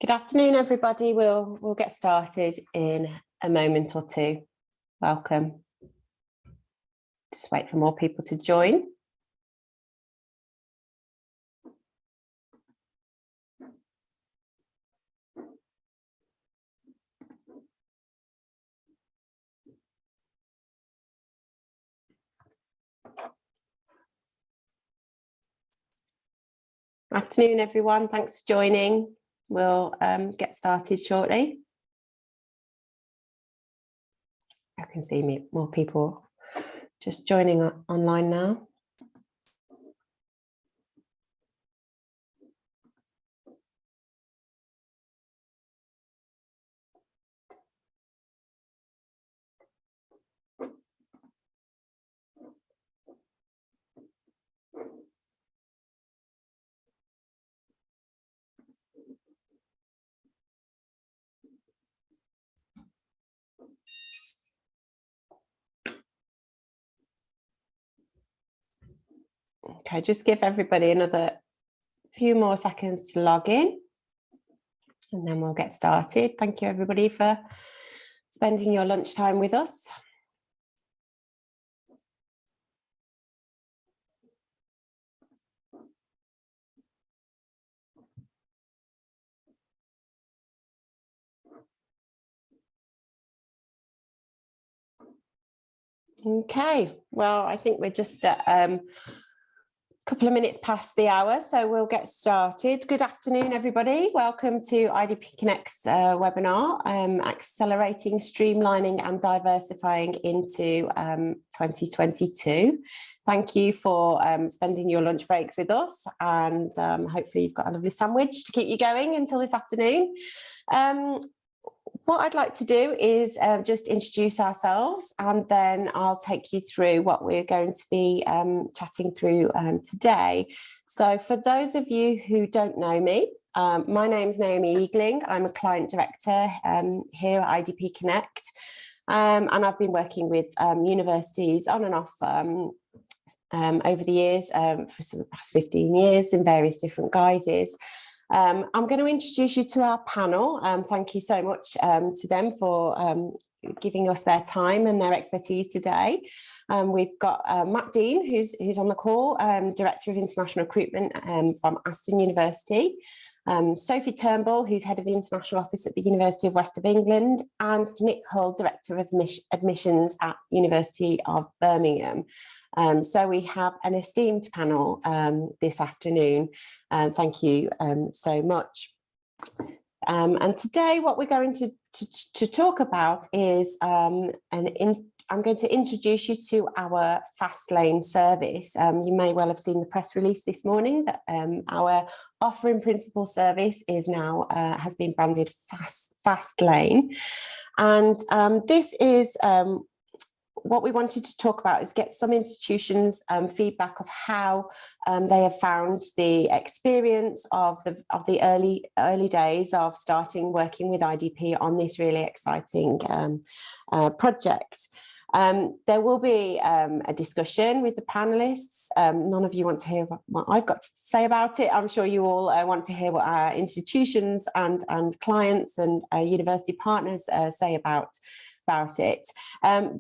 Good afternoon, everybody. We'll get started in a moment or two. Welcome. Just wait for more people to join. Afternoon, everyone. Thanks for joining. We'll get started shortly. I can see more people just joining online now. Okay, just give everybody another few more seconds to log in and then we'll get started. Thank you, everybody, for spending your lunchtime with us. Okay, well, I think we're just at a couple of minutes past the hour, so we'll get started. Good afternoon, everybody. Welcome to IDP Connect's webinar, Accelerating, Streamlining and Diversifying into 2022. Thank you for spending your lunch breaks with us, and hopefully you've got a lovely sandwich to keep you going until this afternoon. What I'd like to do is just introduce ourselves, and then I'll take you through what we're going to be chatting through today. So for those of you who don't know me, my name's Naomi Eagling. I'm a Client Director here at IDP Connect, and I've been working with universities on and off over the years, for sort of the past 15 years in various different guises. I'm going to introduce you to our panel. Thank you so much to them for giving us their time and their expertise today. We've got Matt Dean, who's on the call, Director of International Recruitment from Aston University, Sophie Turnbull, who's Head of the International Office at the University of West of England, and Nick Hull, Director of Admissions at University of Birmingham. So we have an esteemed panel this afternoon. Thank you so much. And today what we're going to talk about is I'm going to introduce you to our FastLane service. You may well have seen the press release this morning that our offer in principle service is now has been branded FastLane, and this is what we wanted to talk about is get some institutions' feedback of how they have found the experience of the early days of starting working with IDP on this really exciting project. There will be a discussion with the panelists. None of you want to hear what I've got to say about it. I'm sure you all want to hear what our institutions and clients and university partners say about it.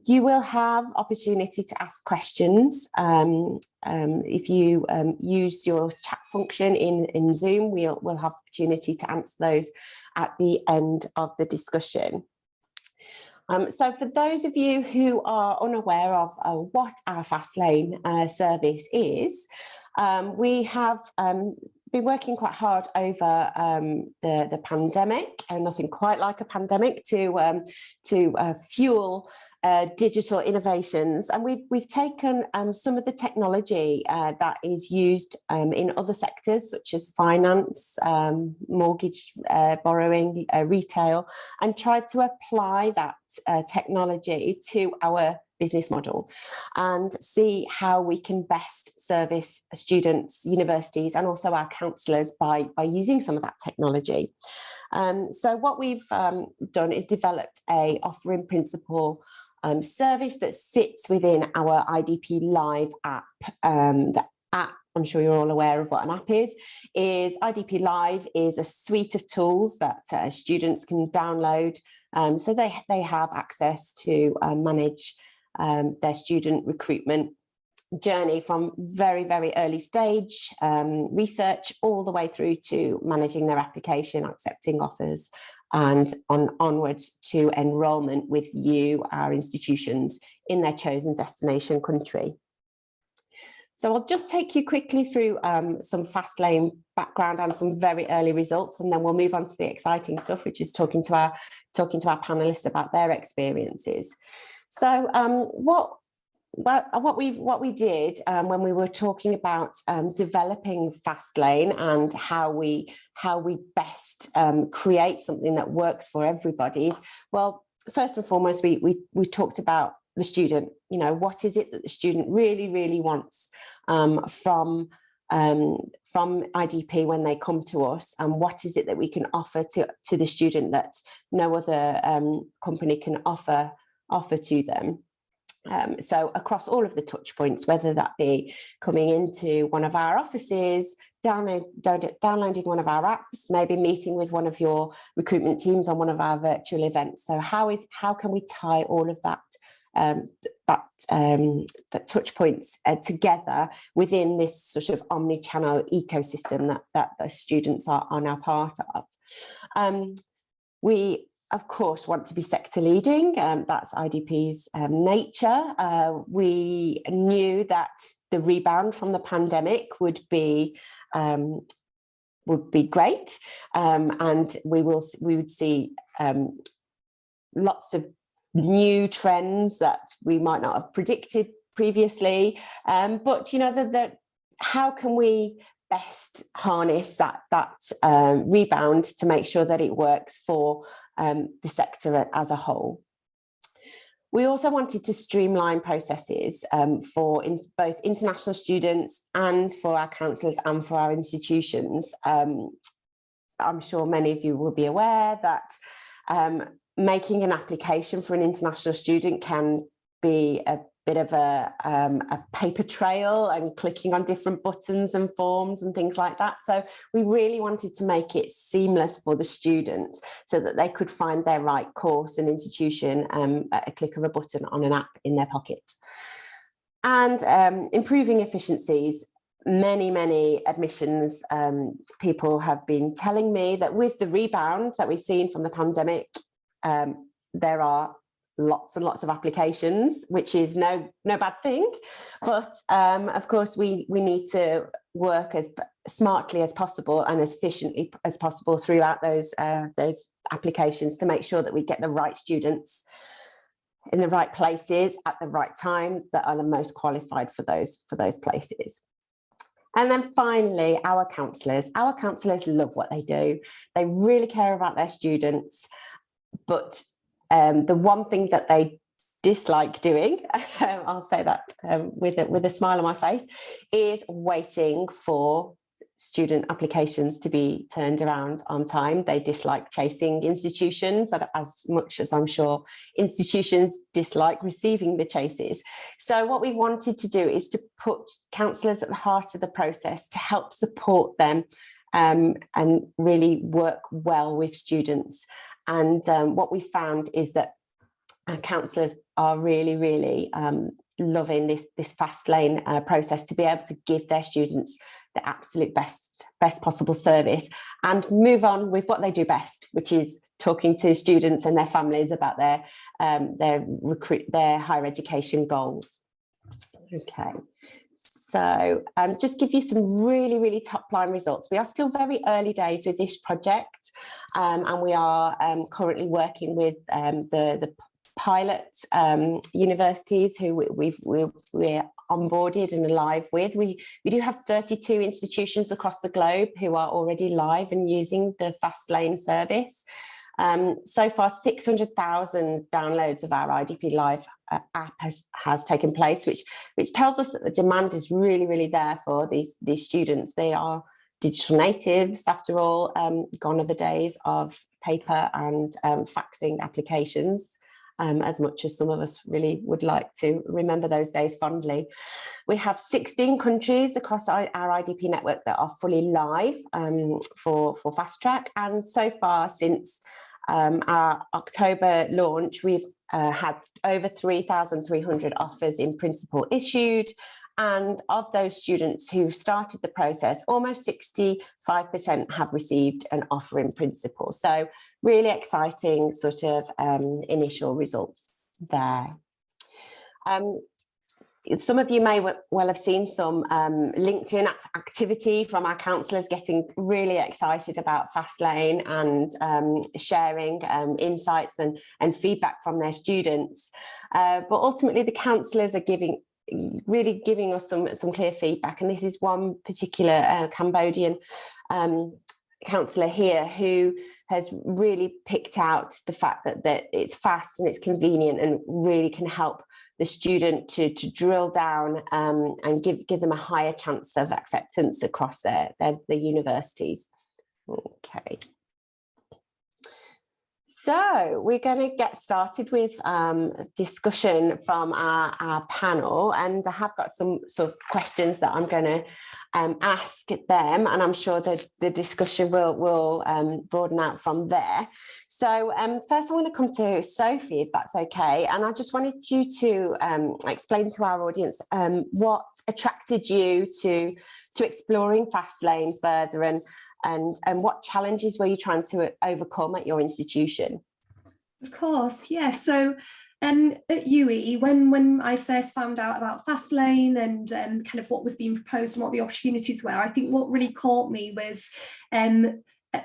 You will have opportunity to ask questions. If you use your chat function in Zoom, we'll have opportunity to answer those at the end of the discussion. So for those of you who are unaware of what our FastLane service is, we have been working quite hard over the pandemic, and nothing quite like a pandemic to fuel digital innovations. And we've taken some of the technology that is used in other sectors such as finance, mortgage borrowing, retail, and tried to apply that technology to our business model and see how we can best service students, universities, and also our counsellors by using some of that technology. So what we've done is developed a offer in principle service that sits within our IDP Live app. The app I'm sure you're all aware of what an app is IDP Live is a suite of tools that students can download, so they have access to manage their student recruitment journey from very, very early stage research all the way through to managing their application, accepting offers, and onwards to enrolment with you, our institutions, in their chosen destination country. So I'll just take you quickly through some FastLane background and some very early results, and then we'll move on to the exciting stuff, which is talking to our panelists about their experiences. So what we did when we were talking about developing FastLane and how we best create something that works for everybody, well, first and foremost, we talked about the student. You know, what is it that the student really wants from IDP when they come to us, and what is it that we can offer to the student that no other company can offer to them. So across all of the touch points, whether that be coming into one of our offices, downloading one of our apps, maybe meeting with one of your recruitment teams on one of our virtual events. So how can we tie all of that touch points together within this sort of omni-channel ecosystem that the students are now part of? We of course want to be sector leading, that's IDP's nature. We knew that the rebound from the pandemic would be great, and we would see lots of new trends that we might not have predicted previously, but you know, how can we best harness that rebound to make sure that it works for the sector as a whole? We also wanted to streamline processes for both international students and for our counsellors and for our institutions. I'm sure many of you will be aware that making an application for an international student can be a bit of a paper trail and clicking on different buttons and forms and things like that. So we really wanted to make it seamless for the student so that they could find their right course and institution at a click of a button on an app in their pocket. And improving efficiencies. Many admissions people have been telling me that with the rebound that we've seen from the pandemic, there are lots and lots of applications, which is no bad thing, but of course we need to work as smartly as possible and as efficiently as possible throughout those applications to make sure that we get the right students in the right places at the right time that are the most qualified for those places. And then finally, our counsellors love what they do. They really care about their students, but the one thing that they dislike doing, I'll say that with a smile on my face, is waiting for student applications to be turned around on time. They dislike chasing institutions as much as I'm sure institutions dislike receiving the chases. So what we wanted to do is to put counsellors at the heart of the process to help support them and really work well with students. And what we found is that counsellors are really loving this FastLane process to be able to give their students the absolute best possible service and move on with what they do best, which is talking to students and their families about their higher education goals. Okay. So just give you some really top line results. We are still very early days with this project, and we are currently working with the pilot universities who we're onboarded and live with. We do have 32 institutions across the globe who are already live and using the FastLane service. So far, 600,000 downloads of our IDP Live app has taken place, which tells us that the demand is really there for these students. They are digital natives, after all. Gone are the days of paper and faxing applications. as much as some of us really would like to remember those days fondly. We have 16 countries across our IDP network that are fully live for Fast Track, and so far since our October launch, we've had over 3,300 offers in principle issued, and of those students who started the process, almost 65% have received an offer in principle. So really exciting sort of initial results there. Some of you may well have seen some LinkedIn activity from our counsellors getting really excited about FastLane and sharing insights and feedback from their students. But ultimately, the counsellors are really giving us some clear feedback. And this is one particular Cambodian counsellor here who has really picked out the fact that it's fast and it's convenient and really can help the student to drill down and give them a higher chance of acceptance across the universities. Okay. So we're going to get started with discussion from our panel, and I have got some sort of questions that I'm going to ask them, and I'm sure that the discussion will broaden out from there. So first I want to come to Sophie, if that's okay, and I just wanted you to explain to our audience what attracted you to exploring FastLane further, and what challenges were you trying to overcome at your institution? Of course, yeah. So at UE, when I first found out about FastLane and kind of what was being proposed and what the opportunities were, I think what really caught me was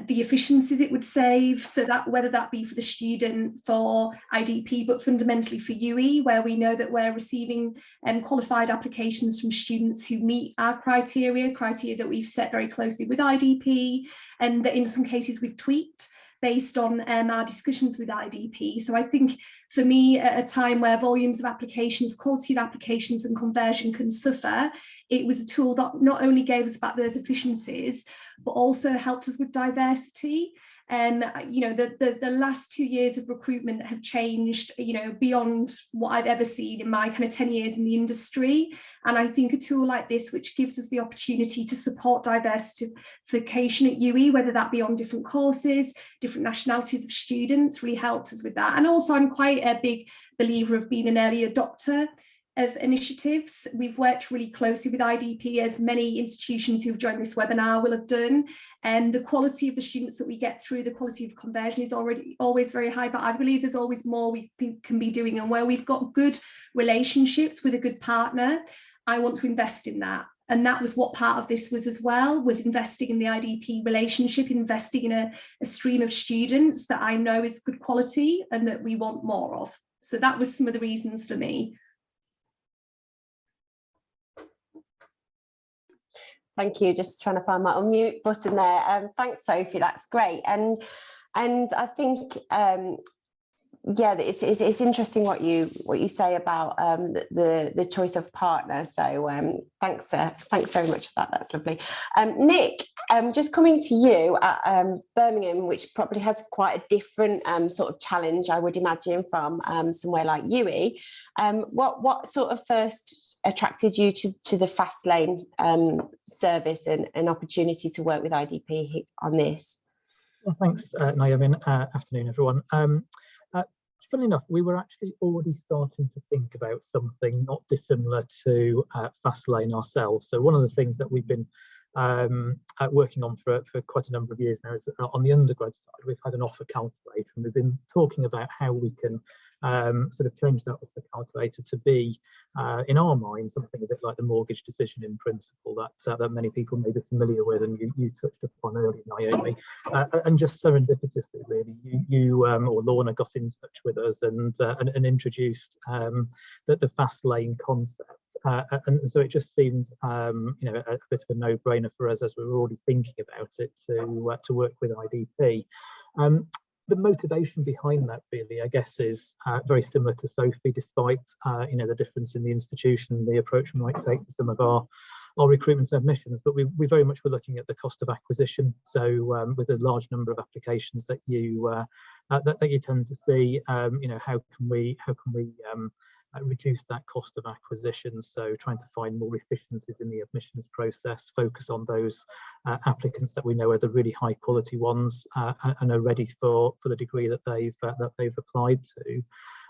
the efficiencies it would save, so that whether that be for the student, for IDP, but fundamentally for UE, where we know that we're receiving qualified applications from students who meet our criteria that we've set very closely with IDP, and that in some cases we've tweaked based on our discussions with IDP. So I think for me, at a time where volumes of applications, quality of applications and conversion can suffer, it was a tool that not only gave us back those efficiencies, but also helped us with diversity. You know, the last 2 years of recruitment have changed, you know, beyond what I've ever seen in my kind of 10 years in the industry. And I think a tool like this, which gives us the opportunity to support diversification at UE, whether that be on different courses, different nationalities of students, really helped us with that. And also I'm quite a big believer of being an early adopter of initiatives. We've worked really closely with IDP, as many institutions who've joined this webinar will have done, and the quality of the students that we get through, the quality of conversion is always very high, but I believe there's always more we can be doing, and where we've got good relationships with a good partner, I want to invest in that. And that was what part of this was as well, was investing in the IDP relationship, investing in a stream of students that I know is good quality and that we want more of. So that was some of the reasons for me. Thank you. Just trying to find my unmute button there. Thanks, Sophie. That's great. And I think yeah, it's interesting what you say about the choice of partner. So thanks very much for that. That's lovely. Nick, just coming to you at Birmingham, which probably has quite a different sort of challenge, I would imagine, from somewhere like UE. What sort of first attracted you to the FastLane service and opportunity to work with IDP on this? Well, thanks, Naomi. Afternoon, everyone. Funnily enough, we were actually already starting to think about something not dissimilar to FastLane ourselves. So one of the things that we've been working on for quite a number of years now is that on the undergrad side, we've had an offer calculator, and we've been talking about how we can sort of change that offer calculator to be, in our minds, something a bit like the mortgage decision in principle that many people may be familiar with, and you touched upon earlier, Naomi. And just serendipitously, really, you or Lorna got in touch with us and introduced the FastLane concept. And so it just seemed, you know, a bit of a no-brainer for us, as we were already thinking about it, to work with IDP. The motivation behind that, really, I guess, is very similar to Sophie, despite you know, the difference in the institution and the approach we might take to some of our recruitment submissions. But we very much were looking at the cost of acquisition. So with a large number of applications that you that you tend to see. You know, how can we reduce that cost of acquisition? So trying to find more efficiencies in the admissions process, focus on those applicants that we know are the really high quality ones and are ready for the degree that they've applied to.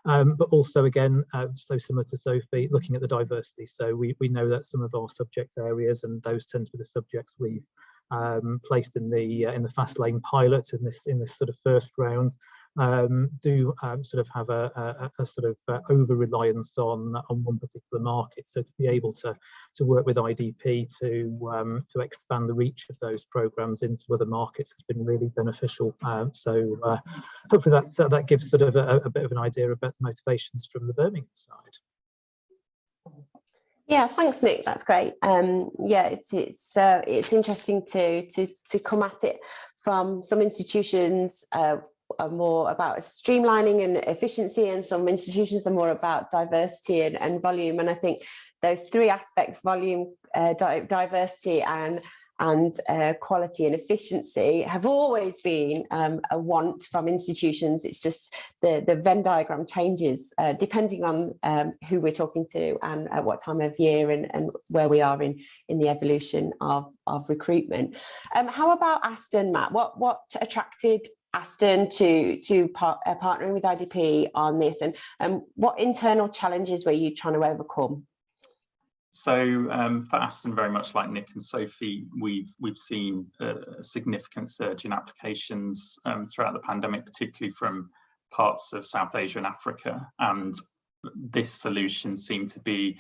But also, again, so similar to Sophie, looking at the diversity. So we know that some of our subject areas, and those tend to be the subjects we've placed in the FastLane pilot in this sort of first round, do sort of have a sort of over reliance on one particular market. So to be able to work with IDP to expand the reach of those programs into other markets has been really beneficial. So hopefully that gives sort of a bit of an idea about the motivations from the Birmingham side. Yeah, thanks, Nick. That's great. Yeah, it's interesting to come at it from some institutions are more about streamlining and efficiency, and some institutions are more about diversity and volume. And I think those three aspects, volume, diversity and quality and efficiency, have always been a want from institutions. It's just the Venn diagram changes depending on who we're talking to and at what time of year and where we are in the evolution of recruitment. How about Aston, Matt? What attracted Aston to partnering with IDP on this, and what internal challenges were you trying to overcome? So for Aston, very much like Nick and Sophie, we've seen a significant surge in applications throughout the pandemic, particularly from parts of South Asia and Africa. And this solution seemed to be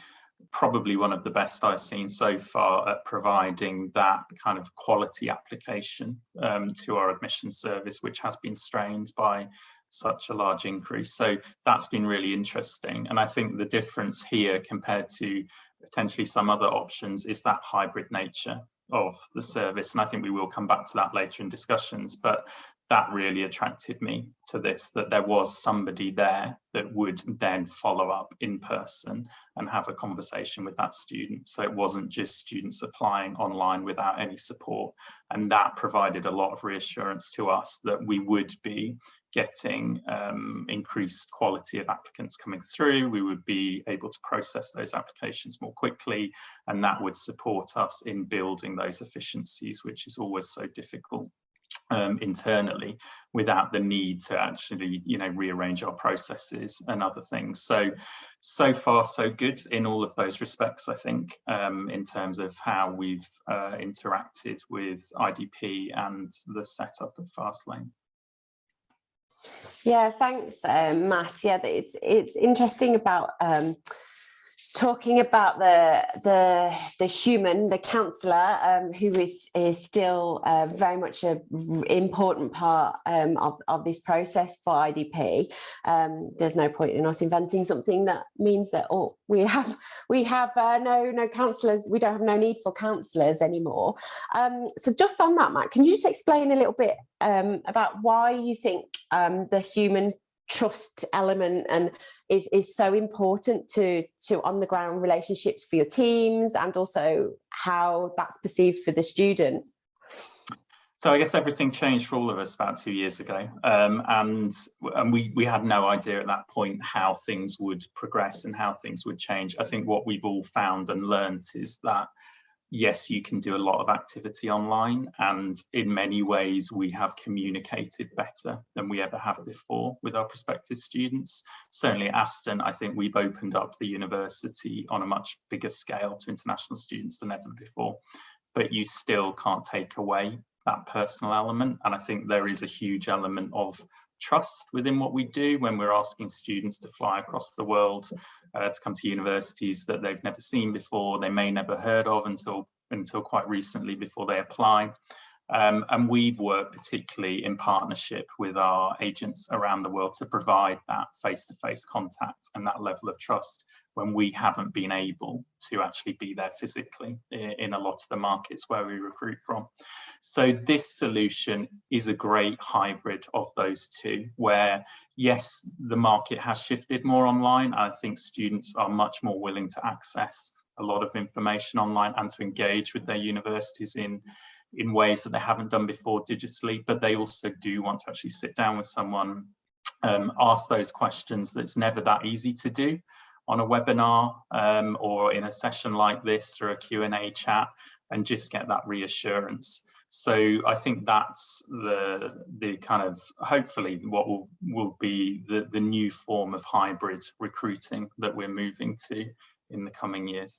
probably one of the best I've seen so far at providing that kind of quality application to our admissions service, which has been strained by such a large increase. So that's been really interesting. And I think the difference here compared to potentially some other options is that hybrid nature of the service. And I think we will come back to that later in discussions, but that really attracted me to this, that there was somebody there that would then follow up in person and have a conversation with that student. So it wasn't just students applying online without any support. And that provided a lot of reassurance to us that we would be getting increased quality of applicants coming through. We would be able to process those applications more quickly, and that would support us in building those efficiencies, which is always so difficult internally without the need to actually, you know, rearrange our processes and other things. So far so good in all of those respects, I think, in terms of how we've interacted with IDP and the setup of FastLane. Yeah, thanks, Matt. Yeah, it's interesting about talking about the human, the counsellor, who is still very much an important part of this process for IDP. There's no point in us inventing something that means that we have no counsellors. We don't have no need for counsellors anymore. So just on that, Matt, can you just explain a little bit about why you think the human trust element and is so important to on the ground relationships for your teams, and also how that's perceived for the student? So I guess everything changed for all of us about 2 years ago, and we had no idea at that point how things would progress and how things would change. I think what we've all found and learned is that yes, you can do a lot of activity online, and in many ways we have communicated better than we ever have before with our prospective students. Certainly at Aston, I think we've opened up the university on a much bigger scale to international students than ever before, but you still can't take away that personal element. And I think there is a huge element of trust within what we do when we're asking students to fly across the world to come to universities that they've never seen before, they may never heard of until quite recently before they apply. And we've worked particularly in partnership with our agents around the world to provide that face-to-face contact and that level of trust when we haven't been able to actually be there physically in a lot of the markets where we recruit from. So this solution is a great hybrid of those two, where yes, the market has shifted more online. I think students are much more willing to access a lot of information online and to engage with their universities in in ways that they haven't done before digitally, but they also do want to actually sit down with someone, ask those questions that's never that easy to do on a webinar or in a session like this through a Q&A chat, and just get that reassurance. So I think that's the kind of, hopefully, what will be the new form of hybrid recruiting that we're moving to in the coming years.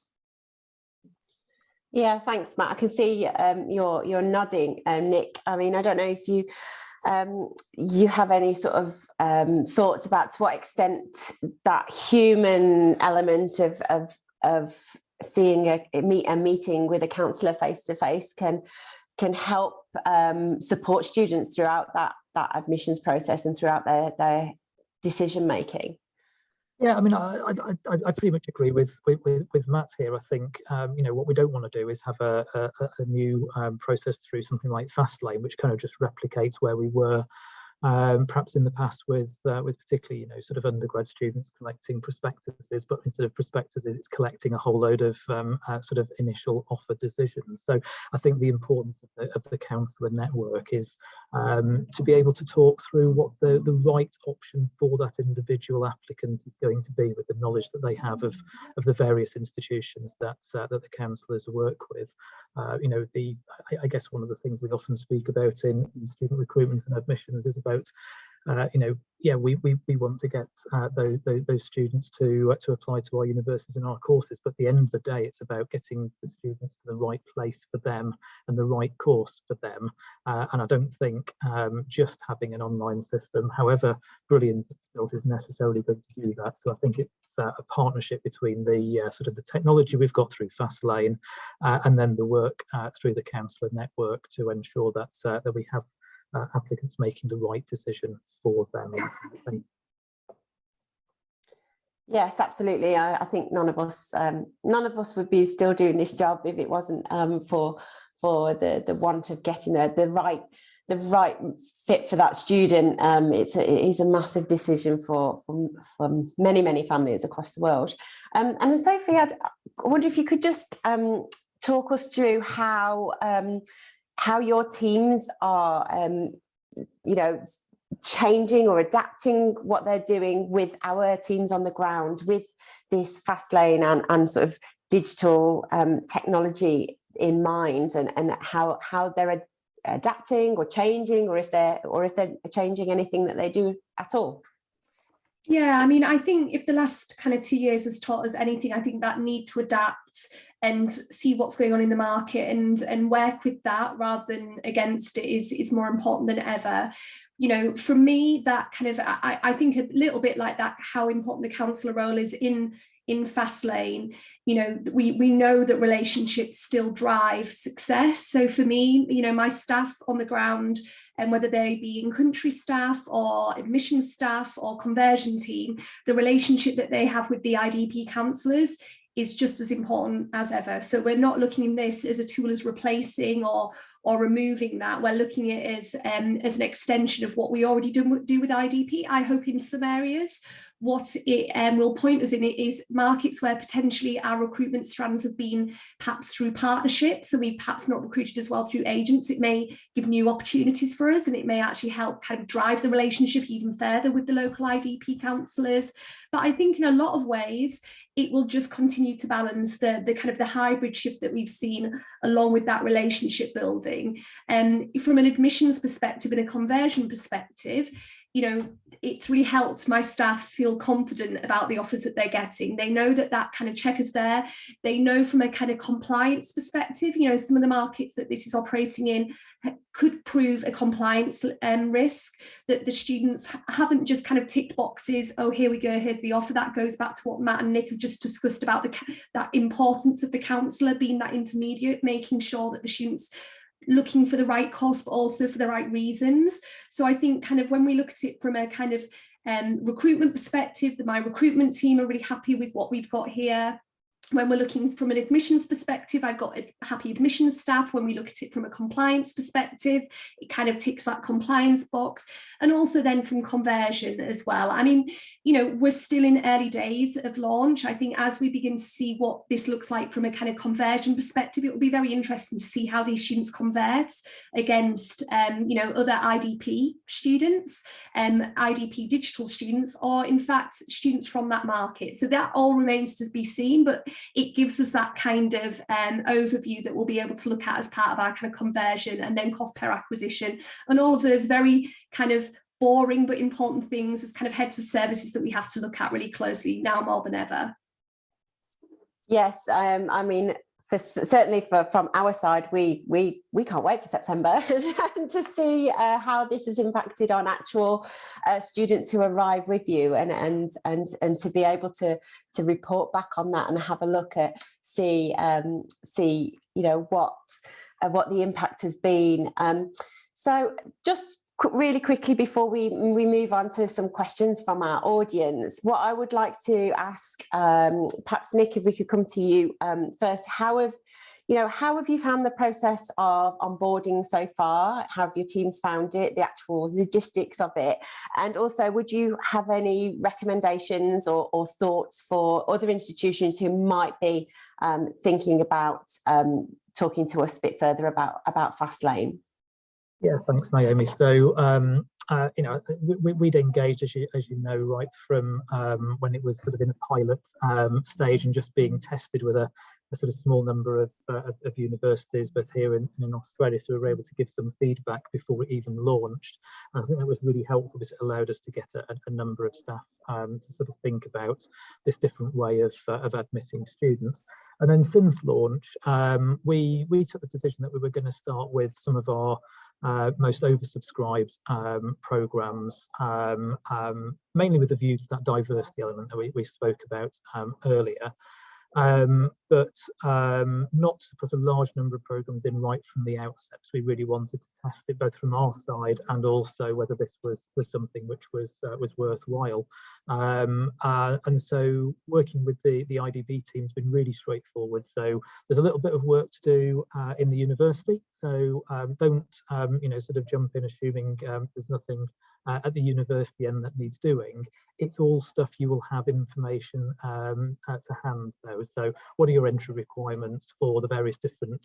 Yeah, thanks, Matt. I can see you're nodding, Nick. I mean, I don't know if you you have any sort of thoughts about to what extent that human element of seeing a meeting with a counsellor face to face can help support students throughout that admissions process and throughout their decision making. Yeah, I mean, I pretty much agree with Matt here. I think you know, what we don't want to do is have a new process through something like FastLane, which kind of just replicates where we were perhaps in the past with particularly, you know, sort of undergrad students collecting prospectuses, but instead of prospectuses, it's collecting a whole load of sort of initial offer decisions. So I think the importance of the counsellor network is to be able to talk through what the right option for that individual applicant is going to be, with the knowledge that they have of the various institutions that the counsellors work with. You know, I guess one of the things we often speak about in student recruitment and admissions is about you know, yeah, we want to get those students to apply to our universities and our courses, but at the end of the day, it's about getting the students to the right place for them and the right course for them. And I don't think just having an online system, however brilliant it's built, is necessarily going to do that. So I think it's a partnership between the sort of the technology we've got through FastLane and then the work through the counsellor network to ensure that that we have applicants making the right decision for them. Yes, absolutely. I think none of us would be still doing this job if it wasn't for the want of getting the right fit for that student. It is a massive decision for many families across the world. And then Sophie, I wonder if you could just talk us through how your teams are, you know, changing or adapting what they're doing with our teams on the ground with this FastLane and sort of digital technology in mind, and how they're adapting or changing, or if they're changing anything that they do at all. Yeah, I mean, I think if the last kind of 2 years has taught us anything, I think that need to adapt and see what's going on in the market and work with that rather than against it is more important than ever. You know, for me, that kind of, I think a little bit like that, how important the counsellor role is in FastLane. You know, we know that relationships still drive success. So for me, you know, my staff on the ground, and whether they be in-country staff or admissions staff or conversion team, the relationship that they have with the IDP counsellors is just as important as ever. So we're not looking at this as a tool as replacing or removing that. We're looking at it as an extension of what we already do with IDP. I hope in some areas. What it will point us in is markets where potentially our recruitment strands have been perhaps through partnerships, so we've perhaps not recruited as well through agents. It may give new opportunities for us, and it may actually help kind of drive the relationship even further with the local IDP counsellors. But I think in a lot of ways, it will just continue to balance the kind of the hybrid shift that we've seen along with that relationship building. And from an admissions perspective and a conversion perspective, you know, it's really helped my staff feel confident about the offers that they're getting. They know that kind of check is there. They know from a kind of compliance perspective, you know, some of the markets that this is operating in could prove a compliance risk, that the students haven't just kind of ticked boxes, oh, here we go, here's the offer. That goes back to what Matt and Nick have just discussed about that importance of the counsellor being that intermediate, making sure that the students looking for the right course, but also for the right reasons. So I think kind of when we look at it from a kind of recruitment perspective, my recruitment team are really happy with what we've got here. When we're looking from an admissions perspective, I've got a happy admissions staff. When we look at it from a compliance perspective, it kind of ticks that compliance box. And also then from conversion as well. I mean, you know, we're still in early days of launch. I think as we begin to see what this looks like from a kind of conversion perspective, it will be very interesting to see how these students convert against, you know, other IDP students, IDP digital students, or in fact, students from that market. So that all remains to be seen, but it gives us that kind of overview that we'll be able to look at as part of our kind of conversion and then cost per acquisition and all of those very kind of boring but important things as kind of heads of services that we have to look at really closely now more than ever. Yes, I mean, certainly from our side, we can't wait for September to see how this has impacted on actual students who arrive with you, and to be able to report back on that and have a look at see you know what the impact has been. So just really quickly before we move on to some questions from our audience, what I would like to ask, perhaps Nick, if we could come to you first, how have you found the process of onboarding so far? How have your teams found it, the actual logistics of it? And also, would you have any recommendations or thoughts for other institutions who might be thinking about talking to us a bit further about FastLane? Yeah, thanks, Naomi. So, you know, we'd engaged, as you know, right from when it was sort of in a pilot stage and just being tested with a sort of small number of universities, both here and in Australia, so we were able to give some feedback before we even launched. And I think that was really helpful because it allowed us to get a number of staff to sort of think about this different way of admitting students. And then since launch, we took the decision that we were going to start with some of our most oversubscribed programmes, mainly with the view to that diversity element that we spoke about earlier. But not to put a large number of programmes in right from the outset. We really wanted to test it both from our side and also whether this was something which was worthwhile. And so working with the IDP team has been really straightforward. So there's a little bit of work to do in the university. So don't you know, sort of jump in assuming there's nothing at the university end that needs doing. It's all stuff you will have information to hand though. So what are your entry requirements for the various different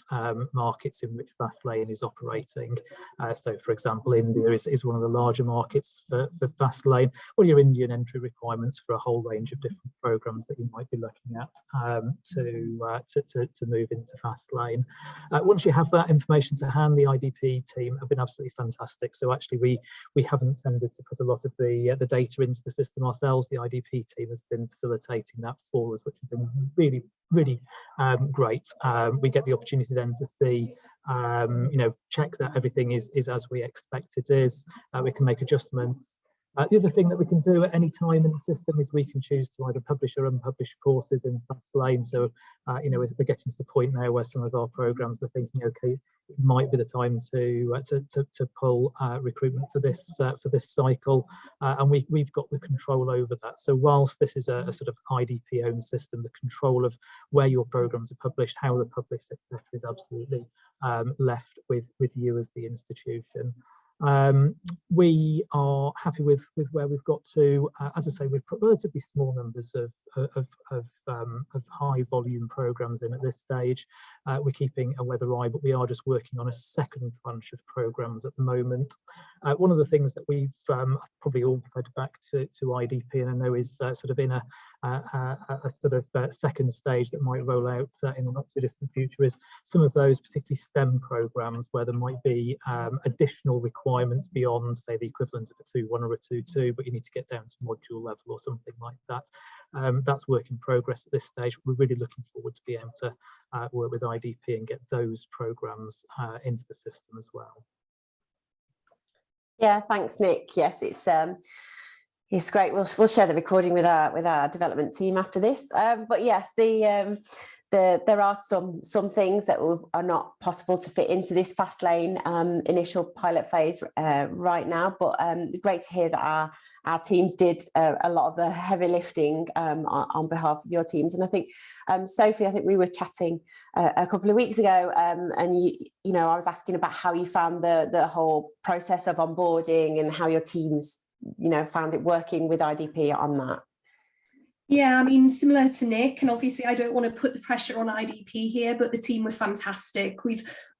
markets in which FastLane is operating? So for example, India is one of the larger markets for FastLane. What are your Indian entry requirements for a whole range of different programs that you might be looking at to move into FastLane? Once you have that information to hand, the IDP team have been absolutely fantastic. So actually we haven't tended to put a lot of the data into the system ourselves. The IDP team has been facilitating that for us, which has been really great. We get the opportunity then to see, you know, check that everything is as we expect it is. We can make adjustments. The other thing that we can do at any time in the system is we can choose to either publish or unpublish courses in FastLane. So, you know, we're getting to the point now where some of our programs we're thinking, okay, it might be the time to pull recruitment for this cycle, and we've got the control over that. So whilst this is a sort of IDP-owned system, the control of where your programs are published, how they're published, etc., is absolutely left with you as the institution. We are happy with where we've got to. As I say, we've put relatively small numbers of high volume programs in at this stage. We're keeping a weather eye, but we are just working on a second tranche of programs at the moment. One of the things that we've probably all fed back to IDP, and I know is sort of in a sort of second stage that might roll out in the not too distant future, is some of those particularly STEM programs where there might be additional requirements beyond, say, the equivalent of a 2-1 or a 2-2, but you need to get down to module level or something like that. That's work in progress at this stage. We're really looking forward to be able to work with IDP and get those programs into the system as well. Yeah, thanks, Nick. Yes, it's great. We'll share the recording with our development team after this. But yes, there are some things that are not possible to fit into this FastLane initial pilot phase right now, but great to hear that our teams did a lot of the heavy lifting on behalf of your teams. And I think, Sophie, I think we were chatting a couple of weeks ago, and you know, I was asking about how you found the whole process of onboarding and how your teams, you know, found it working with IDP on that. Yeah, I mean, similar to Nick, and obviously I don't want to put the pressure on IDP here, but the team were fantastic.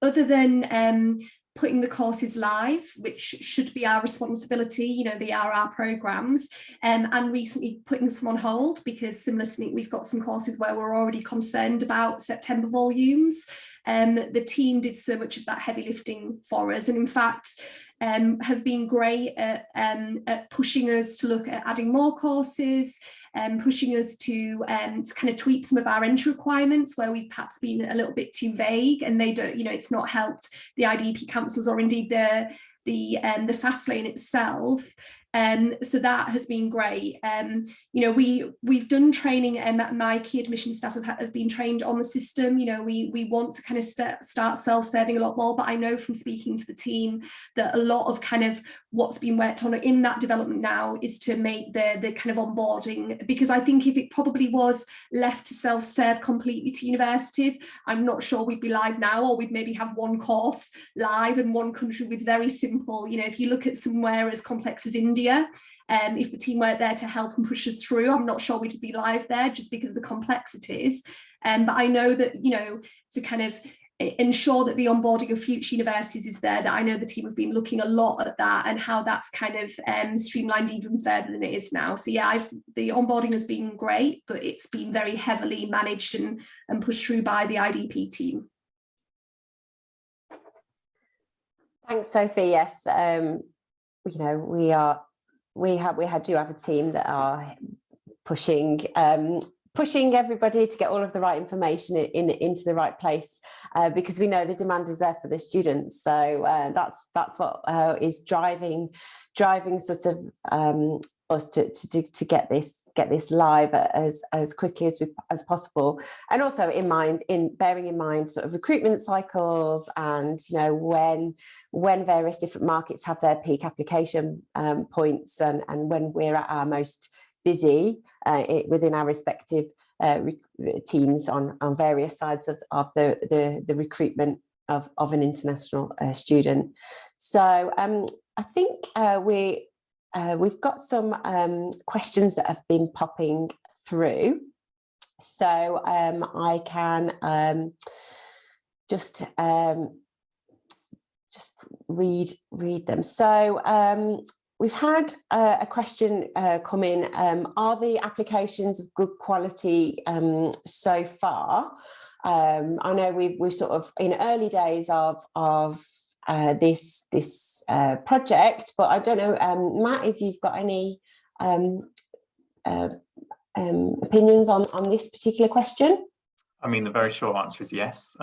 Other than putting the courses live, which should be our responsibility, you know, they are our programs, and recently putting some on hold, because similar to Nick, we've got some courses where we're already concerned about September volumes. The team did so much of that heavy lifting for us, and in fact, have been great at pushing us to look at adding more courses, pushing us to kind of tweak some of our entry requirements where we've perhaps been a little bit too vague, and they don't, you know, it's not helped the IDP councils or indeed the FastLane itself. So that has been great. You know, we've done training, and my key admission staff have been trained on the system. You know, we want to kind of start self-serving a lot more, but I know from speaking to the team that a lot of kind of what's been worked on in that development now is to make the kind of onboarding, because I think if it probably was left to self-serve completely to universities, I'm not sure we'd be live now, or we'd maybe have one course live in one country with very simple, you know, if you look at somewhere as complex as India, if the team weren't there to help and push us through, I'm not sure we'd be live there just because of the complexities. But I know that, you know, to kind of ensure that the onboarding of future universities is there, that I know the team have been looking a lot at that and how that's kind of streamlined even further than it is now. So yeah, the onboarding has been great, but it's been very heavily managed and pushed through by the IDP team. Thanks, Sophie. Yes, you know, we do have a team that are pushing everybody to get all of the right information into the right place, because we know the demand is there for the students. So that's what is driving sort of us to get this live as quickly as possible, and also bearing in mind sort of recruitment cycles, and you know, when various different markets have their peak application points, and when we're at our most busy within our respective teams on various sides of the recruitment of an international student. So I think we've got some questions that have been popping through, so I can just read them. So we've had a question come in. Are the applications of good quality so far? I know we're sort of in early days of this project, but I don't know, Matt, if you've got any opinions on this particular question. I mean, the very short answer is yes.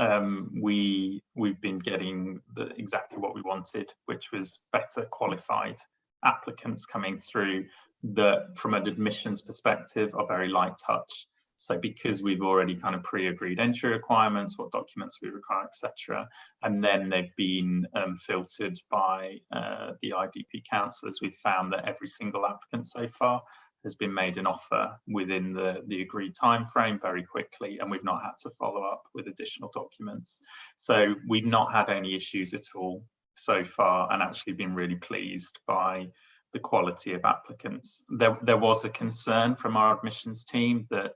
We've been getting exactly what we wanted, which was better qualified applicants coming through that, from an admissions perspective, are very light touch. So because we've already kind of pre-agreed entry requirements, what documents we require, etc., and then they've been filtered by the IDP counsellors, we've found that every single applicant so far has been made an offer within the agreed time frame very quickly, and we've not had to follow up with additional documents. So we've not had any issues at all so far, and actually been really pleased by the quality of applicants. There was a concern from our admissions team that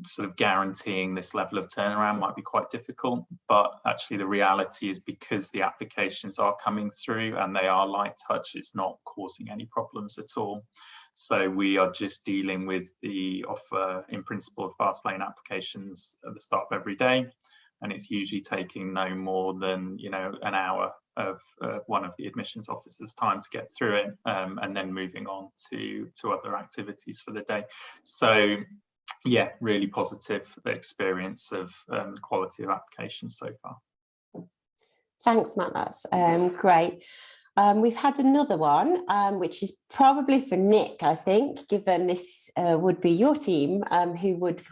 sort of guaranteeing this level of turnaround might be quite difficult, but actually the reality is, because the applications are coming through and they are light touch, it's not causing any problems at all. So we are just dealing with the offer in principle of FastLane applications at the start of every day, and it's usually taking no more than, you know, an hour of one of the admissions officers' time to get through it, and then moving on to other activities for the day. So yeah, really positive experience of quality of applications so far. Thanks, Matt, that's great. We've had another one, which is probably for Nick, I think, given this would be your team, who would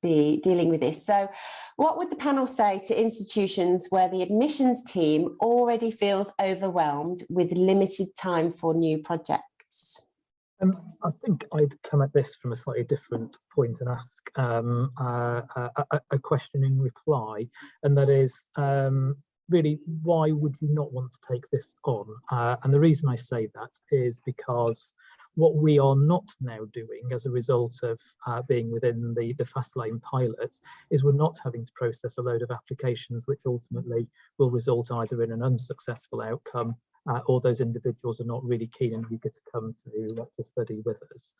be dealing with this. So what would the panel say to institutions where the admissions team already feels overwhelmed with limited time for new projects? I think I'd come at this from a slightly different point and ask a question in reply, and that is really, why would you not want to take this on? And the reason I say that is because what we are not now doing as a result of being within the FastLane pilot is we're not having to process a load of applications which ultimately will result either in an unsuccessful outcome or those individuals are not really keen and eager to come to study with us.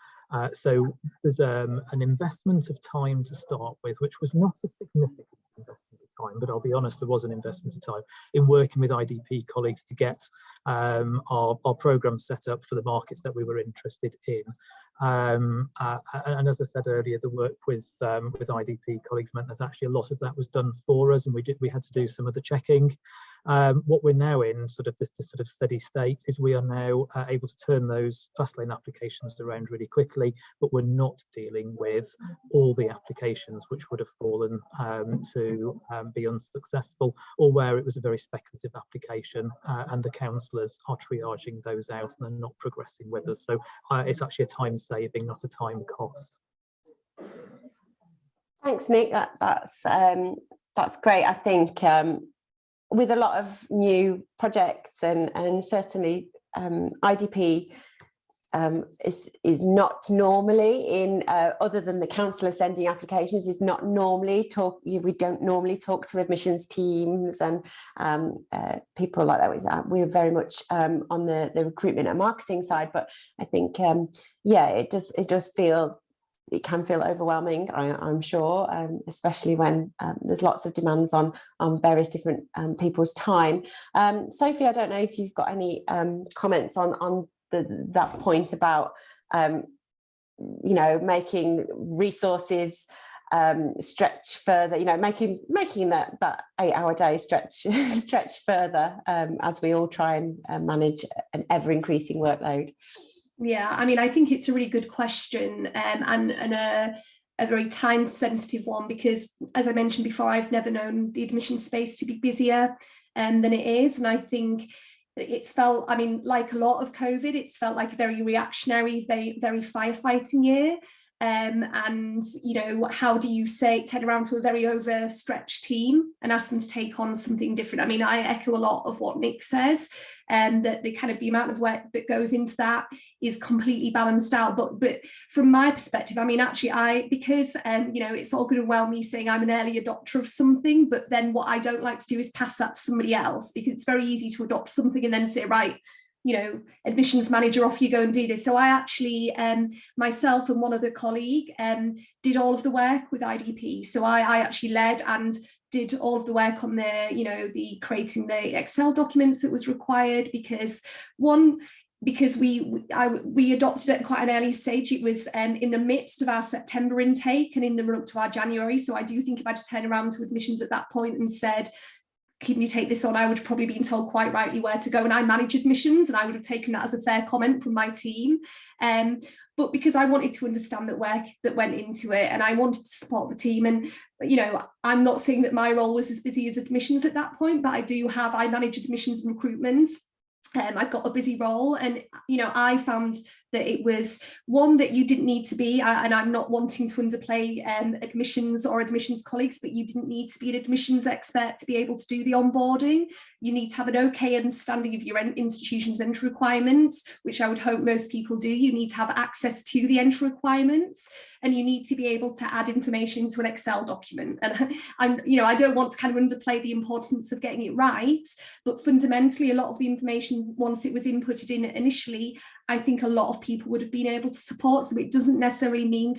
So there's an investment of time to start with, which was not a significant investment of time, but I'll be honest, there was an investment of time in working with IDP colleagues to get our programme set up for the markets that we were interested in. And as I said earlier, the work with IDP colleagues meant that actually a lot of that was done for us, and we had to do some of the checking. What we're now in this sort of steady state is we are now able to turn those FastLane applications around really quickly, but we're not dealing with all the applications which would have fallen to be unsuccessful, or where it was a very speculative application and the counsellors are triaging those out and they're not progressing with us. So it's actually a time saving, not a time cost. Thanks, Nick. That's great. I think with a lot of new projects and certainly IDP is not normally in other than the counsellor sending applications, is not normally we don't normally talk to admissions teams and people like that. We're very much on the recruitment and marketing side, but I think yeah, it does feel, it can feel overwhelming, I'm sure, especially when there's lots of demands on various different people's time. Sophie, I don't know if you've got any comments on that point about making resources stretch further, making that 8-hour day stretch further as we all try and manage an ever-increasing workload. Yeah, I mean, I think it's a really good question and a very time sensitive one, because as I mentioned before, I've never known the admission space to be busier than it is. And I think it's felt, I mean, like a lot of COVID, it's felt like a very reactionary, very firefighting year. And, how do you turn around to a very overstretched team and ask them to take on something different? I mean, I echo a lot of what Nick says, that the amount of work that goes into that is completely balanced out. But from my perspective, I mean, actually, because it's all good and well me saying I'm an early adopter of something, but then what I don't like to do is pass that to somebody else, because it's very easy to adopt something and then say, right, admissions manager, off you go and do this. So I actually, myself and one other colleague, did all of the work with IDP. So I actually led and did all of the work on the creating the Excel documents that was required, because we adopted it at quite an early stage. It was in the midst of our September intake and in the run up to our January. So I do think if I had to turn around to admissions at that point and said, can you take this on, I would have probably been told quite rightly where to go. And I manage admissions, and I would have taken that as a fair comment from my team. But because I wanted to understand that work that went into it, and I wanted to support the team, and I'm not saying that my role was as busy as admissions at that point, but I manage admissions and recruitment. I've got a busy role, and I found that it was one that you didn't need to be, and I'm not wanting to underplay admissions or admissions colleagues, but you didn't need to be an admissions expert to be able to do the onboarding. You need to have an okay understanding of your institution's entry requirements, which I would hope most people do. You need to have access to the entry requirements, and you need to be able to add information into an Excel document. And I don't want to kind of underplay the importance of getting it right, but fundamentally, a lot of the information, once it was inputted in initially, I think a lot of people would have been able to support. So it doesn't necessarily mean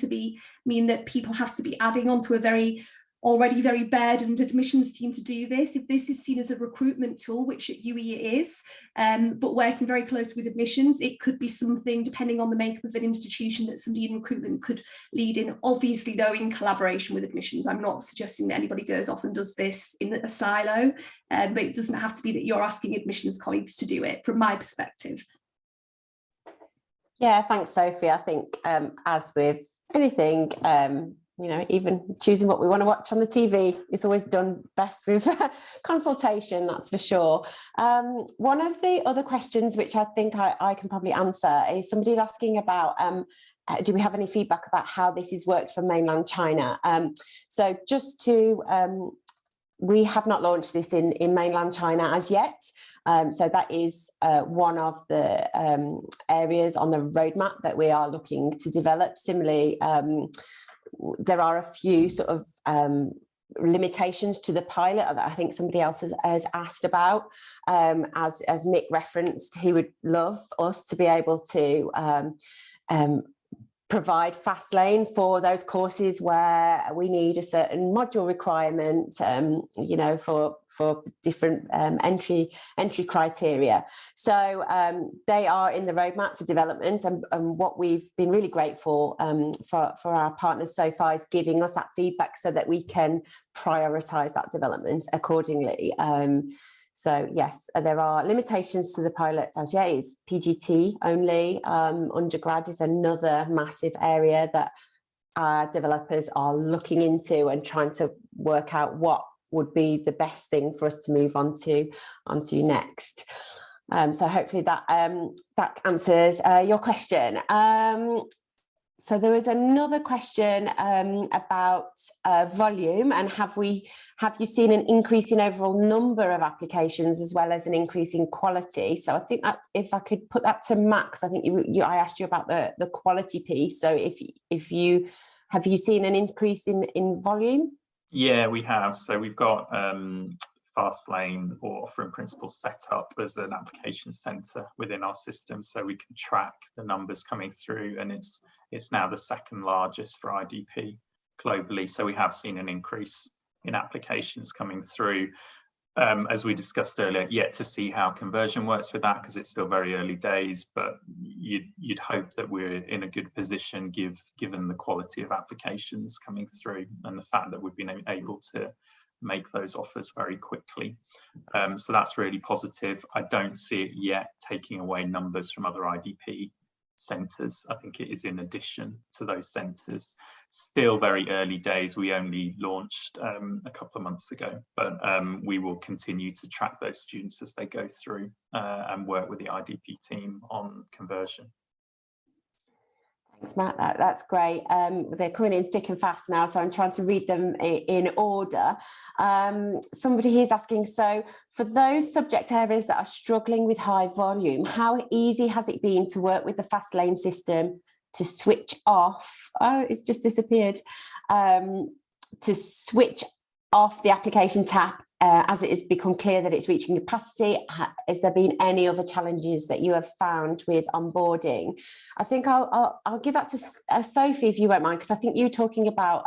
that people have to be adding on to a already very burdened admissions team to do this. If this is seen as a recruitment tool, which at UE it is, but working very closely with admissions, it could be something, depending on the makeup of an institution, that somebody in recruitment could lead in, obviously though in collaboration with admissions. I'm not suggesting that anybody goes off and does this in a silo, but it doesn't have to be that you're asking admissions colleagues to do it, from my perspective. Yeah, thanks, Sophie. I think as with anything, even choosing what we want to watch on the TV is always done best with consultation, that's for sure. One of the other questions which I think I can probably answer is somebody's asking about do we have any feedback about how this has worked for mainland China? So just to, we have not launched this in mainland China as yet. So that is one of the areas on the roadmap that we are looking to develop. Similarly, there are a few sort of limitations to the pilot that I think somebody else has asked about. As Nick referenced, he would love us to be able to provide FastLane for those courses where we need a certain module requirement, for different entry criteria. So they are in the roadmap for development, and what we've been really grateful for our partners so far is giving us that feedback so that we can prioritise that development accordingly. So yes, there are limitations to the pilot as yet. It's PGT only. Undergrad is another massive area that our developers are looking into and trying to work out what would be the best thing for us to move onto next. So hopefully that answers your question. So there was another question about volume, and have you seen an increase in overall number of applications as well as an increase in quality? So I think that if I could put that to Max, I think I asked you about the quality piece. So have you seen an increase in volume? Yeah, we have. So we've got FastLane, or Offering Principles, set up as an application center within our system, so we can track the numbers coming through, and it's now the second largest for IDP globally. So we have seen an increase in applications coming through. As we discussed earlier, yet to see how conversion works with that, because it's still very early days, but you'd hope that we're in a good position given the quality of applications coming through and the fact that we've been able to make those offers very quickly. So that's really positive. I don't see it yet taking away numbers from other IDP centres. I think it is in addition to those centres. Still very early days. We only launched a couple of months ago, but we will continue to track those students as they go through and work with the IDP team on conversion. Thanks, Matt. That's great. They're coming in thick and fast now, so I'm trying to read them in order. Somebody here's asking, so for those subject areas that are struggling with high volume, how easy has it been to work with the FastLane system to switch off? Oh, it's just disappeared. To switch off the application tap as it has become clear that it's reaching capacity. Has there been any other challenges that you have found with onboarding? I think I'll give that to Sophie, if you won't mind, because I think you were talking about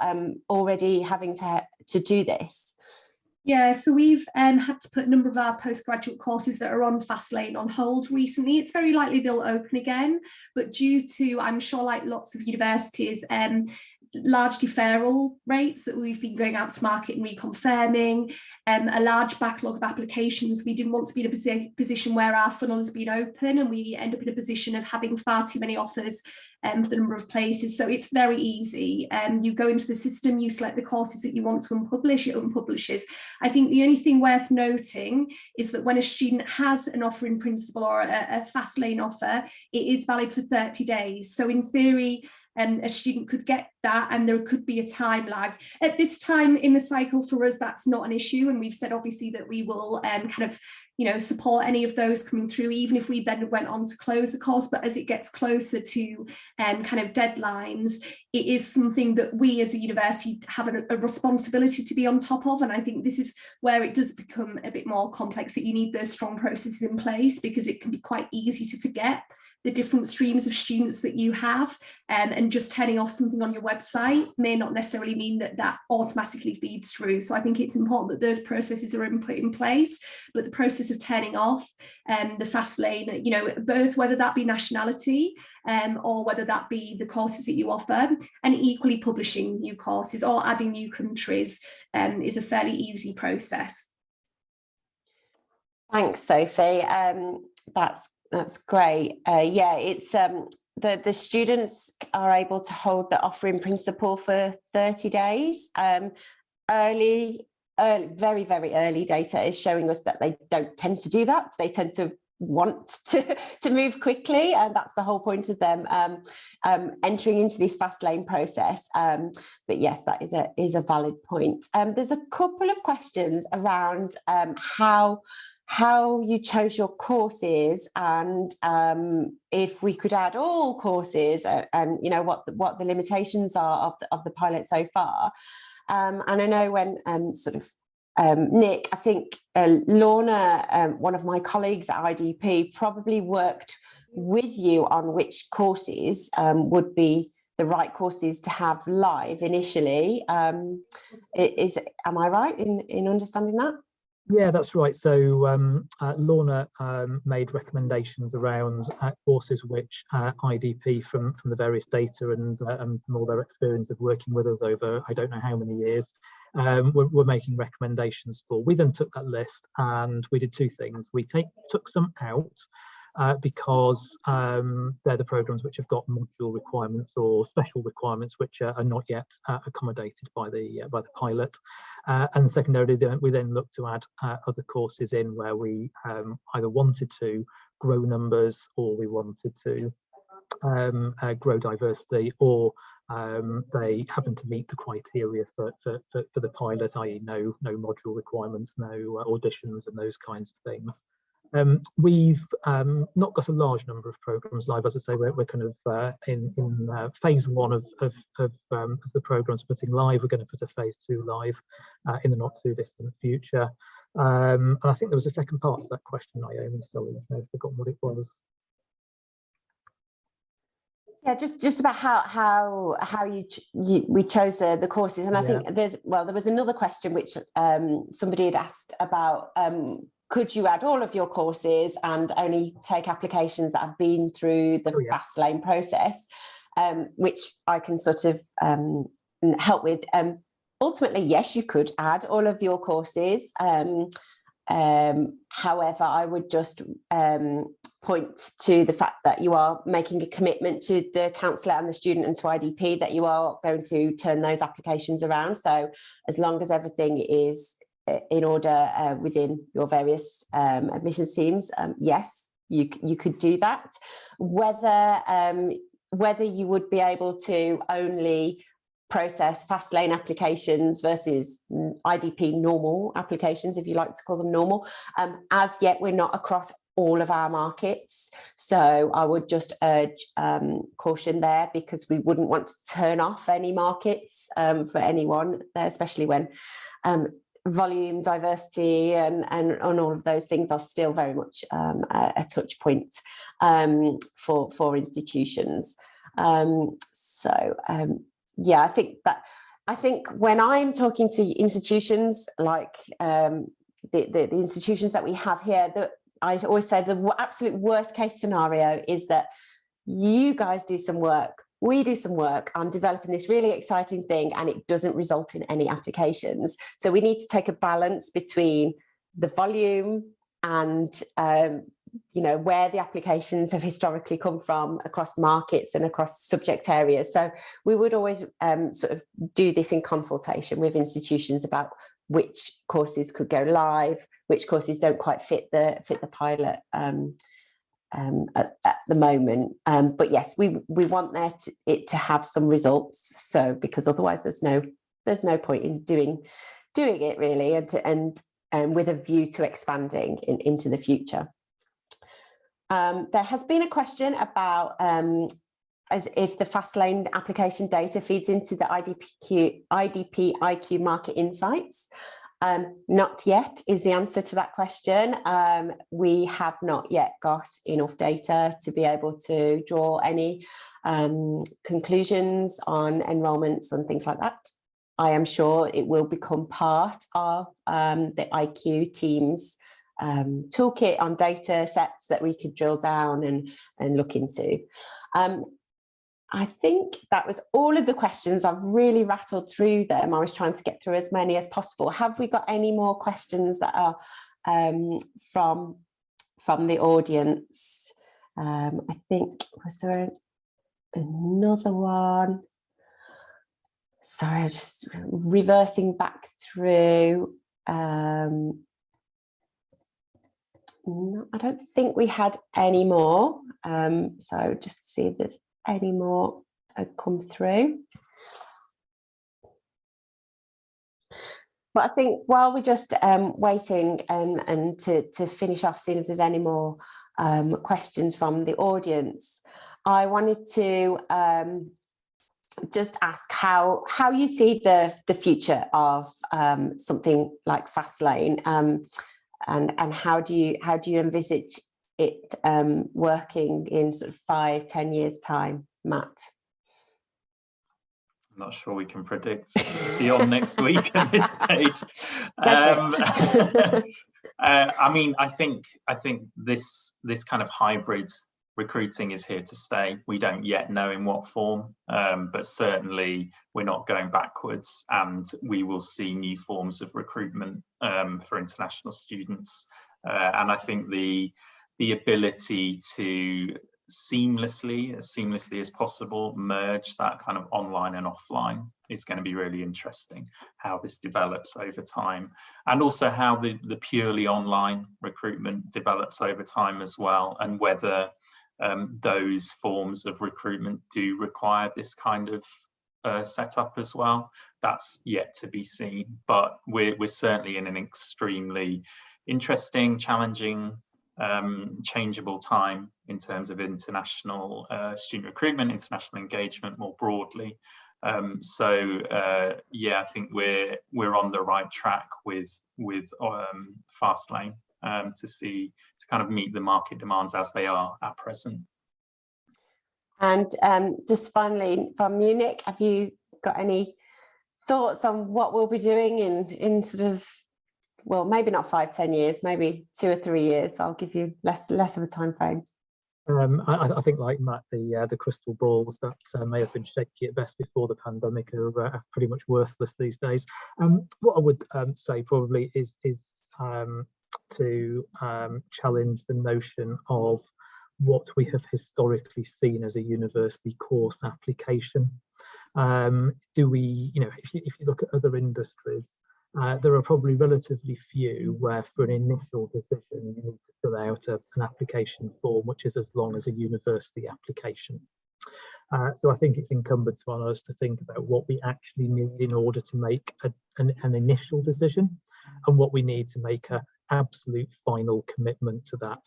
already having to do this. Yeah, so we've had to put a number of our postgraduate courses that are on FastLane on hold recently. It's very likely they'll open again, but due to, I'm sure, like lots of universities, large deferral rates that we've been going out to market and reconfirming, a large backlog of applications. We didn't want to be in a position where our funnel has been open and we end up in a position of having far too many offers for the number of places. So it's very easy. You go into the system, you select the courses that you want to unpublish, it unpublishes. I think the only thing worth noting is that when a student has an offer in principle or a FastLane offer, it is valid for 30 days. So in theory, a student could get that and there could be a time lag. At this time in the cycle for us, that's not an issue, and we've said obviously that we will support any of those coming through, even if we then went on to close the course. But as it gets closer to deadlines, it is something that we as a university have a responsibility to be on top of, and I think this is where it does become a bit more complex, that you need those strong processes in place, because it can be quite easy to forget the different streams of students that you have, and just turning off something on your website may not necessarily mean that that automatically feeds through. So I think it's important that those processes are put in place, but the process of turning off the FastLane, both whether that be nationality or whether that be the courses that you offer, and equally publishing new courses or adding new countries is a fairly easy process. Thanks, Sophie. That's great. Yeah, it's the students are able to hold the offer in principle for 30 days. Very, very early data is showing us that they don't tend to do that. They tend to want to move quickly, and that's the whole point of them entering into this FastLane process. But yes, that is a valid point. There's a couple of questions around how you chose your courses, and if we could add all courses, and you know what the limitations are of the pilot so far. And I know when Nick, I think Lorna, one of my colleagues at IDP, probably worked with you on which courses would be the right courses to have live initially. Am I right in understanding that? Yeah, that's right. So Lorna made recommendations around courses which IDP, from the various data and from all their experience of working with us over I don't know how many years, we're making recommendations for. We then took that list and we did two things. We took some out because they're the programs which have got module requirements or special requirements which are not yet accommodated by the pilot. And secondarily, we then looked to add other courses in where we either wanted to grow numbers, or we wanted to grow diversity, or they happen to meet the criteria for the pilot, i.e. no module requirements, no auditions and those kinds of things. We've not got a large number of programs live. As I say, we're kind of in phase one of the programs putting live. We're going to put a phase 2 live in the not too distant future. And I think there was a second part to that question, Naomi. Sorry, I've forgotten what it was. Yeah, just about how we chose the courses, and I think there was another question which somebody had asked about. Could you add all of your courses and only take applications that have been through the FastLane process, which I can sort of help with. Ultimately, yes, you could add all of your courses. However, I would just point to the fact that you are making a commitment to the counsellor and the student and to IDP that you are going to turn those applications around. So as long as everything is in order within your various admissions teams, yes, you could do that. Whether you would be able to only process FastLane applications versus IDP normal applications, if you like to call them normal, as yet we're not across all of our markets. So I would just urge caution there, because we wouldn't want to turn off any markets for anyone, especially when volume, diversity and all of those things are still very much a touch point for institutions. Yeah, I think when I'm talking to institutions like the institutions that we have here, that I always say the absolute worst case scenario is that you guys do some work, we do some work on developing this really exciting thing, and it doesn't result in any applications. So we need to take a balance between the volume and where the applications have historically come from across markets and across subject areas. So we would always sort of do this in consultation with institutions about which courses could go live, which courses don't quite fit the pilot at the moment. But yes, we want it to have some results. So because otherwise there's no point in doing it really, and with a view to expanding into the future. There has been a question about as if the FastLane application data feeds into the IDP IQ market insights. Not yet is the answer to that question. We have not yet got enough data to be able to draw any conclusions on enrolments and things like that. I am sure it will become part of the IQ team's toolkit on data sets that we could drill down and look into. I think that was all of the questions. I've really rattled through them. I was trying to get through as many as possible. Have we got any more questions that are from the audience? I think, was there another one. Sorry, I'm just reversing back through. No, I don't think we had any more. So just see if there's any more come through. But I think while we're just waiting and to finish off, seeing if there's any more questions from the audience, I wanted to just ask how you see the future of something like FastLane, and how do you envisage it working in sort of 5-10 years time, Matt? I'm not sure we can predict beyond next week at this stage. I mean, I think this kind of hybrid recruiting is here to stay. We don't yet know in what form, but certainly we're not going backwards, and we will see new forms of recruitment for international students. And I think the ability to seamlessly as possible merge that kind of online and offline is going to be really interesting, how this develops over time, and also how the purely online recruitment develops over time as well, and whether those forms of recruitment do require this kind of setup as well. That's yet to be seen, but we're certainly in an extremely interesting, challenging, changeable time in terms of international student recruitment, international engagement more broadly. Yeah, I think we're on the right track with FastLane to kind of meet the market demands as they are at present. And just finally from Munich, have you got any thoughts on what we'll be doing in sort of, well, maybe not 5-10 years, maybe 2 or 3 years? I'll give you less of a time frame. I think, like Matt, the crystal balls that may have been shaky at best before the pandemic are pretty much worthless these days. What I would say probably is to challenge the notion of what we have historically seen as a university course application. Do we, if you look at other industries, there are probably relatively few where for an initial decision you need to fill out an application form which is as long as a university application. So I think it's incumbent on us to think about what we actually need in order to make an initial decision, and what we need to make an absolute final commitment to that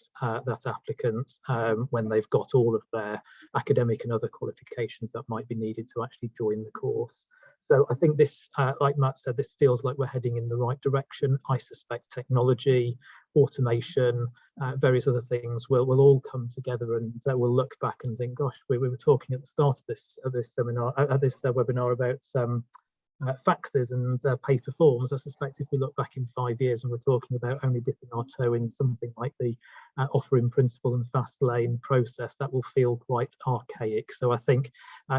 applicant when they've got all of their academic and other qualifications that might be needed to actually join the course. So I think this, like Matt said, this feels like we're heading in the right direction. I suspect technology, automation, various other things will all come together, and we'll look back and think, gosh, we were talking at the start of this seminar, this webinar about faxes and paper forms. I suspect if we look back in 5 years and we're talking about only dipping our toe in something like the offer in principle and FastLane process, that will feel quite archaic. So I think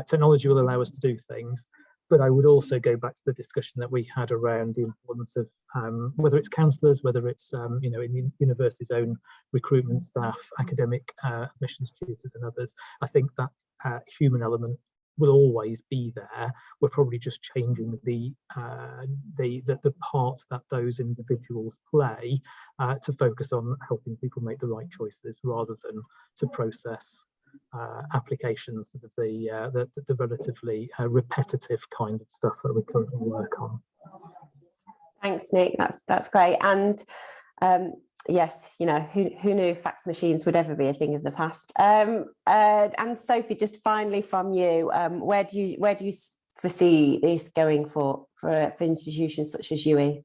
technology will allow us to do things. But I would also go back to the discussion that we had around the importance of whether it's counsellors, whether it's in the university's own recruitment staff, academic admissions tutors and others. I think that human element will always be there. We're probably just changing the part that those individuals play to focus on helping people make the right choices rather than to process applications of the relatively repetitive kind of stuff that we currently work on. Thanks, Nick. That's great. And yes, who knew fax machines would ever be a thing of the past. And Sophie, just finally from you, where do you foresee this going for institutions such as UE?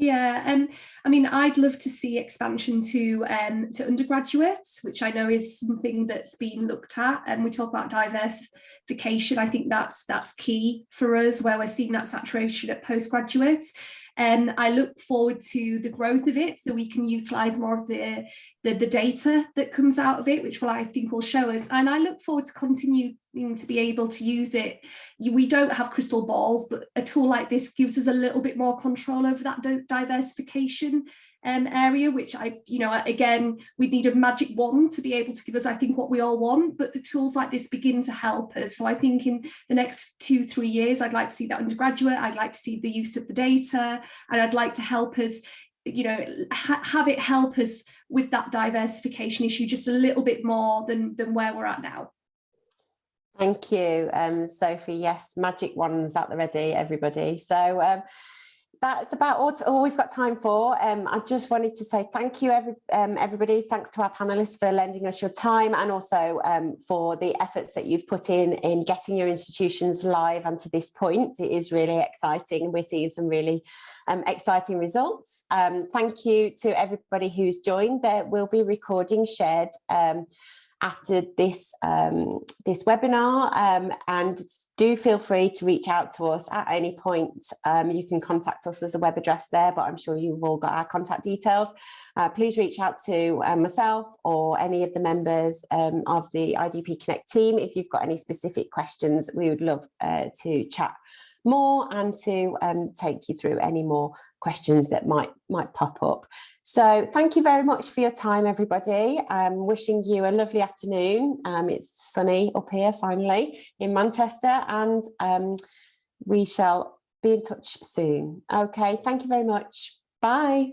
Yeah, I mean, I'd love to see expansion to undergraduates, which I know is something that's been looked at. And we talk about diversification. I think that's key for us, where we're seeing that saturation at postgraduates. I look forward to the growth of it, so we can utilise more of the data that comes out of it, which I think will show us. And I look forward to continuing to be able to use it. We don't have crystal balls, but a tool like this gives us a little bit more control over that diversification. area, which again, we'd need a magic wand to be able to give us, I think, what we all want, but the tools like this begin to help us. So I think in the next 2-3 years, I'd like to see that undergraduate, I'd like to see the use of the data, and I'd like to help us, have it help us with that diversification issue just a little bit more than where we're at now. Thank you, Sophie. Yes, magic wands at the ready, everybody. So that's about all we've got time for. I just wanted to say thank you, everybody. Thanks to our panelists for lending us your time, and also for the efforts that you've put in getting your institutions live and to this point. It is really exciting. We're seeing some really exciting results. Thank you to everybody who's joined. There will be recording shared after this webinar, and do feel free to reach out to us at any point. You can contact us. There's a web address there, but I'm sure you've all got our contact details. Please reach out to myself or any of the members of the IDP Connect team if you've got any specific questions. We would love to chat more and to take you through any more questions that might pop up. So thank you very much for your time, everybody. I'm wishing you a lovely afternoon. It's sunny up here finally in Manchester, and we shall be in touch soon. Okay, thank you very much. Bye.